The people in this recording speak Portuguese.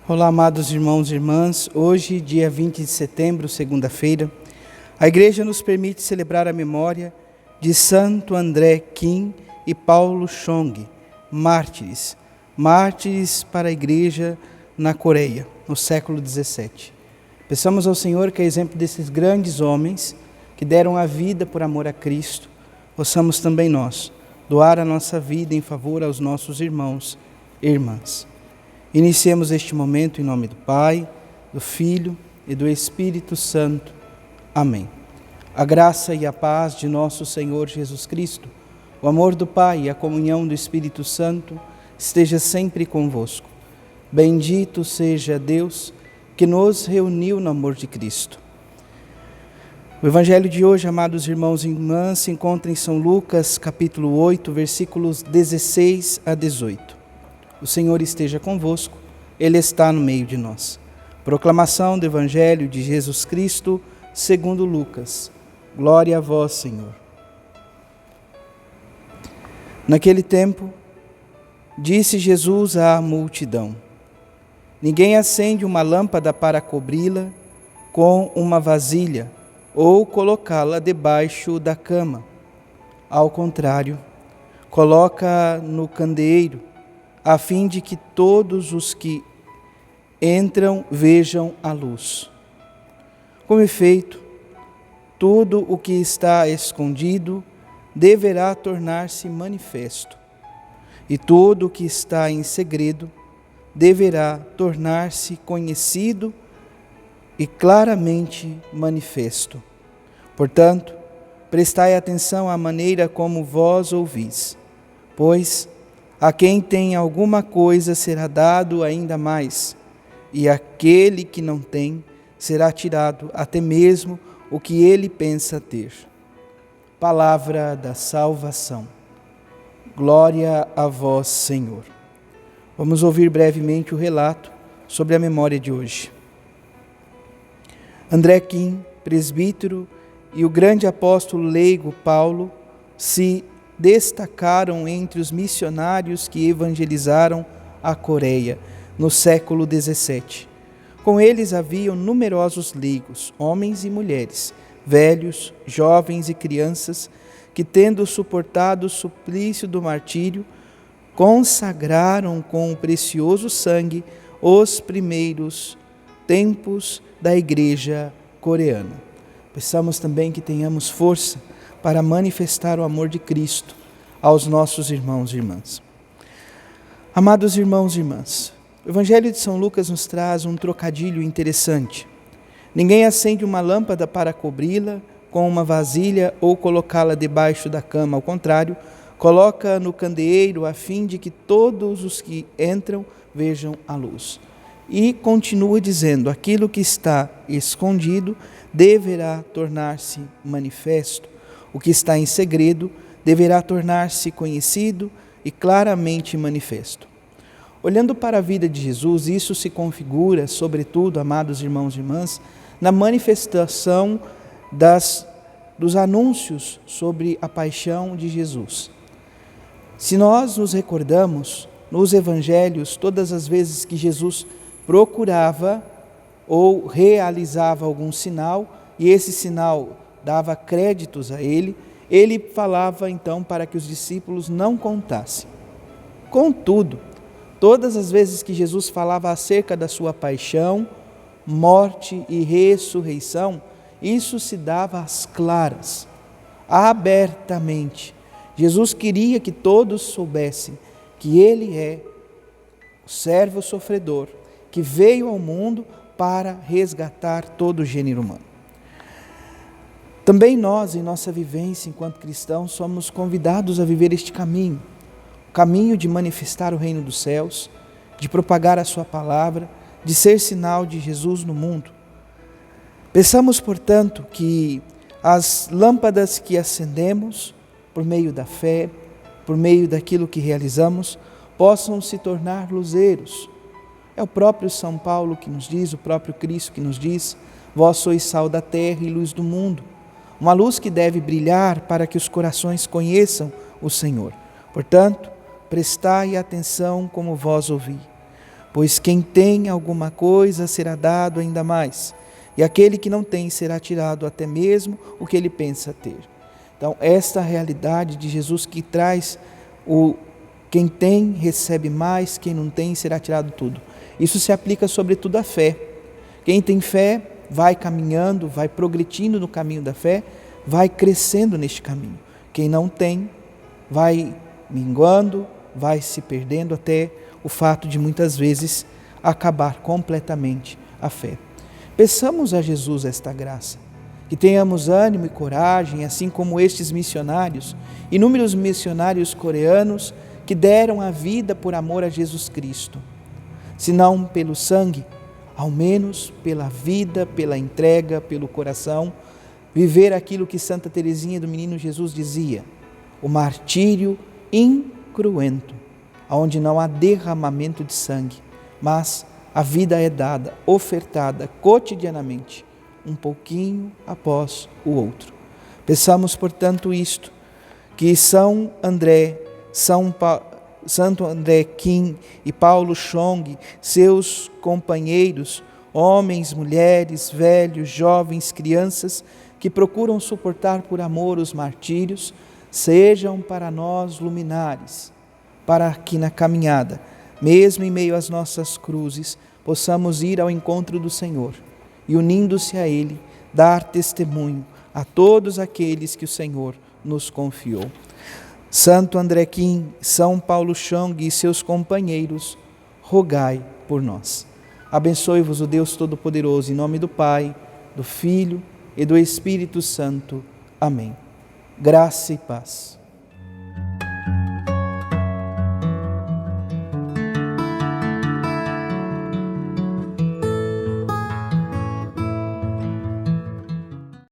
Olá, amados irmãos e irmãs. Hoje, dia 20 de setembro, segunda-feira, a Igreja nos permite celebrar a memória de Santo André Kim e Paulo Chong, mártires para a Igreja na Coreia, no século XVII. Peçamos ao Senhor que, a exemplo desses grandes homens que deram a vida por amor a Cristo, possamos também nós doar a nossa vida em favor aos nossos irmãos e irmãs. Iniciemos este momento em nome do Pai, do Filho e do Espírito Santo. Amém. A graça e a paz de nosso Senhor Jesus Cristo, o amor do Pai e a comunhão do Espírito Santo esteja sempre convosco. Bendito seja Deus que nos reuniu no amor de Cristo. O Evangelho de hoje, amados irmãos e irmãs, se encontra em São Lucas, capítulo 8, versículos 16 a 18. O Senhor esteja convosco, Ele está no meio de nós. Proclamação do Evangelho de Jesus Cristo, segundo Lucas. Glória a vós, Senhor. Naquele tempo, disse Jesus à multidão: ninguém acende uma lâmpada para cobri-la com uma vasilha ou colocá-la debaixo da cama. Ao contrário, coloca no candeeiro, a fim de que todos os que entram vejam a luz. Com efeito, tudo o que está escondido deverá tornar-se manifesto, e tudo o que está em segredo deverá tornar-se conhecido e claramente manifesto. Portanto, prestai atenção à maneira como vós ouvis, pois a quem tem alguma coisa será dado ainda mais, e aquele que não tem será tirado até mesmo o que ele pensa ter. Palavra da salvação. Glória a vós, Senhor. Vamos ouvir brevemente o relato sobre a memória de hoje. André Kim, presbítero, e o grande apóstolo leigo Paulo se destacaram entre os missionários que evangelizaram a Coreia no século XVII. Com eles haviam numerosos leigos, homens e mulheres, velhos, jovens e crianças, que, tendo suportado o suplício do martírio, consagraram com o precioso sangue os primeiros tempos da Igreja coreana. Peçamos também que tenhamos força para manifestar o amor de Cristo aos nossos irmãos e irmãs. Amados irmãos e irmãs, o Evangelho de São Lucas nos traz um trocadilho interessante. Ninguém acende uma lâmpada para cobri-la com uma vasilha ou colocá-la debaixo da cama. Ao contrário, coloca no candeeiro a fim de que todos os que entram vejam a luz. E continua dizendo: aquilo que está escondido deverá tornar-se manifesto. O que está em segredo deverá tornar-se conhecido e claramente manifesto. Olhando para a vida de Jesus, isso se configura, sobretudo, amados irmãos e irmãs, na manifestação dos anúncios sobre a paixão de Jesus. Se nós nos recordamos, nos evangelhos, todas as vezes que Jesus procurava ou realizava algum sinal, e esse sinal dava créditos a ele, ele falava então para que os discípulos não contassem. Contudo, todas as vezes que Jesus falava acerca da sua paixão, morte e ressurreição, isso se dava às claras, abertamente. Jesus queria que todos soubessem que Ele é o servo sofredor, que veio ao mundo para resgatar todo o gênero humano. Também nós, em nossa vivência enquanto cristãos, somos convidados a viver este caminho, o caminho de manifestar o reino dos céus, de propagar a sua palavra, de ser sinal de Jesus no mundo. Peçamos, portanto, que as lâmpadas que acendemos, por meio da fé, por meio daquilo que realizamos, possam se tornar luzeiros. É o próprio São Paulo que nos diz, o próprio Cristo que nos diz: vós sois sal da terra e luz do mundo. Uma luz que deve brilhar para que os corações conheçam o Senhor. Portanto, prestai atenção como vós ouvi. Pois quem tem alguma coisa será dado ainda mais, e aquele que não tem será tirado até mesmo o que ele pensa ter. Então, esta realidade de Jesus que traz quem tem recebe mais, quem não tem será tirado tudo. Isso se aplica sobretudo à fé. Quem tem fé vai caminhando, vai progredindo no caminho da fé, vai crescendo neste caminho. Quem não tem vai minguando, vai se perdendo até o fato de muitas vezes acabar completamente a fé. Peçamos a Jesus esta graça, que tenhamos ânimo e coragem, assim como estes missionários, inúmeros missionários coreanos que deram a vida por amor a Jesus Cristo. Se não pelo sangue, ao menos pela vida, pela entrega, pelo coração, viver aquilo que Santa Teresinha do Menino Jesus dizia, o martírio incruento, onde não há derramamento de sangue, mas a vida é dada, ofertada cotidianamente, um pouquinho após o outro. Peçamos, portanto, isto, que São André, Santo André Kim e Paulo Chong, seus companheiros, homens, mulheres, velhos, jovens, crianças, que procuram suportar por amor os martírios, sejam para nós luminares, para que na caminhada, mesmo em meio às nossas cruzes, possamos ir ao encontro do Senhor e, unindo-se a Ele, dar testemunho a todos aqueles que o Senhor nos confiou. Santo André Kim, São Paulo Chong e seus companheiros, rogai por nós. Abençoe-vos o Deus Todo-Poderoso, em nome do Pai, do Filho e do Espírito Santo. Amém. Graça e paz.